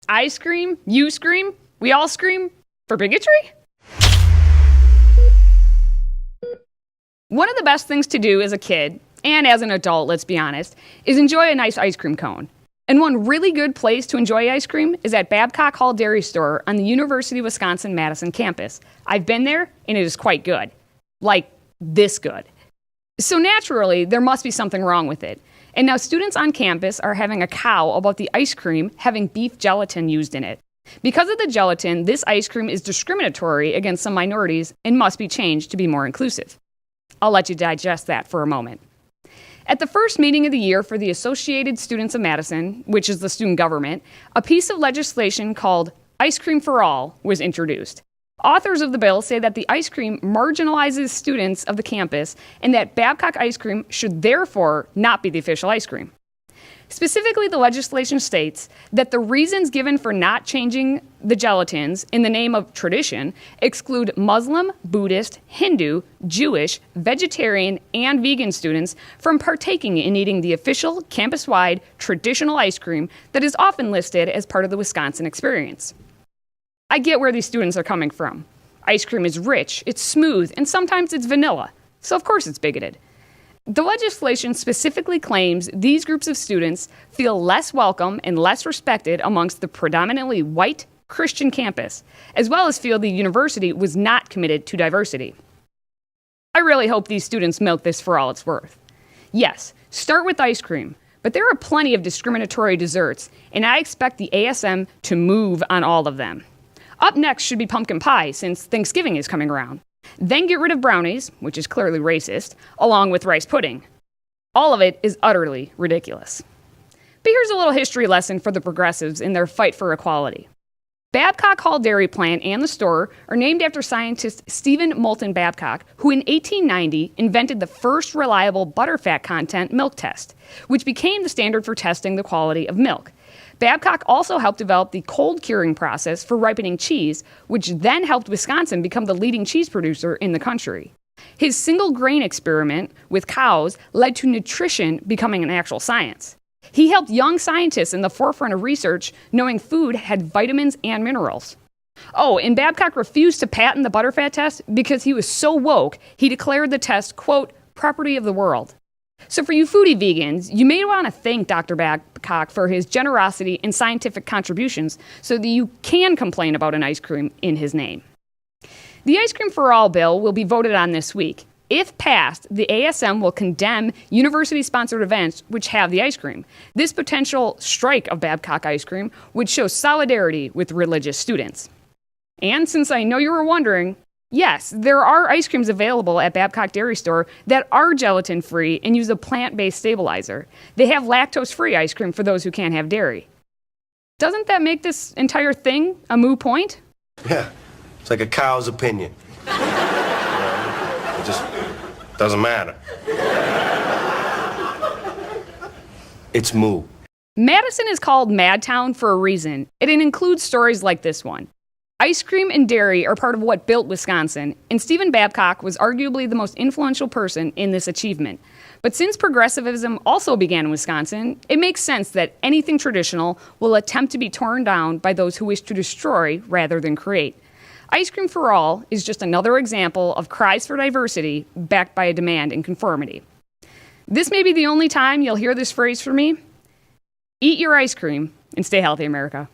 I scream, you scream, we all scream for bigotry? One of the best things to do as a kid, and as an adult, let's be honest, is enjoy a nice ice cream cone. And one really good place to enjoy ice cream is at Babcock Hall Dairy Store on the University of Wisconsin-Madison campus. I've been there, and it is quite good. Like, this good. So naturally, there must be something wrong with it. And now students on campus are having a cow about the ice cream having beef gelatin used in it. Because of the gelatin, this ice cream is discriminatory against some minorities and must be changed to be more inclusive. I'll let you digest that for a moment. At the first meeting of the year for the Associated Students of Madison, which is the student government, a piece of legislation called Ice Cream for All was introduced. Authors of the bill say that the ice cream marginalizes students of the campus and that Babcock ice cream should therefore not be the official ice cream. Specifically, the legislation states that the reasons given for not changing the gelatins in the name of tradition exclude Muslim, Buddhist, Hindu, Jewish, vegetarian, and vegan students from partaking in eating the official campus-wide traditional ice cream that is often listed as part of the Wisconsin experience. I get where these students are coming from. Ice cream is rich, it's smooth, and sometimes it's vanilla, so of course it's bigoted. The legislation specifically claims these groups of students feel less welcome and less respected amongst the predominantly white Christian campus, as well as feel the university was not committed to diversity. I really hope these students milk this for all it's worth. Yes, start with ice cream, but there are plenty of discriminatory desserts, and I expect the ASM to move on all of them. Up next should be pumpkin pie, since Thanksgiving is coming around. Then get rid of brownies, which is clearly racist, along with rice pudding. All of it is utterly ridiculous. But here's a little history lesson for the progressives in their fight for equality. Babcock Hall Dairy Plant and the store are named after scientist Stephen Moulton Babcock, who in 1890 invented the first reliable butterfat content milk test, which became the standard for testing the quality of milk. Babcock also helped develop the cold curing process for ripening cheese, which then helped Wisconsin become the leading cheese producer in the country. His single grain experiment with cows led to nutrition becoming an actual science. He helped young scientists in the forefront of research, knowing food had vitamins and minerals. Oh, and Babcock refused to patent the butterfat test because he was so woke, he declared the test, quote, property of the world. So for you foodie vegans, you may want to thank Dr. Babcock for his generosity and scientific contributions so that you can complain about an ice cream in his name. The Ice Cream for All bill will be voted on this week. If passed, the ASM will condemn university-sponsored events which have the ice cream. This potential strike of Babcock ice cream would show solidarity with religious students. And since I know you were wondering, yes, there are ice creams available at Babcock Dairy Store that are gelatin-free and use a plant-based stabilizer. They have lactose-free ice cream for those who can't have dairy. Doesn't that make this entire thing a moot point? Yeah, it's like a cow's opinion. It just doesn't matter. It's moo. Madison is called Madtown for a reason, and it includes stories like this one. Ice cream and dairy are part of what built Wisconsin, and Stephen Babcock was arguably the most influential person in this achievement. But since progressivism also began in Wisconsin, it makes sense that anything traditional will attempt to be torn down by those who wish to destroy rather than create. Ice Cream for All is just another example of cries for diversity backed by a demand in conformity. This may be the only time you'll hear this phrase from me. Eat your ice cream and stay healthy, America.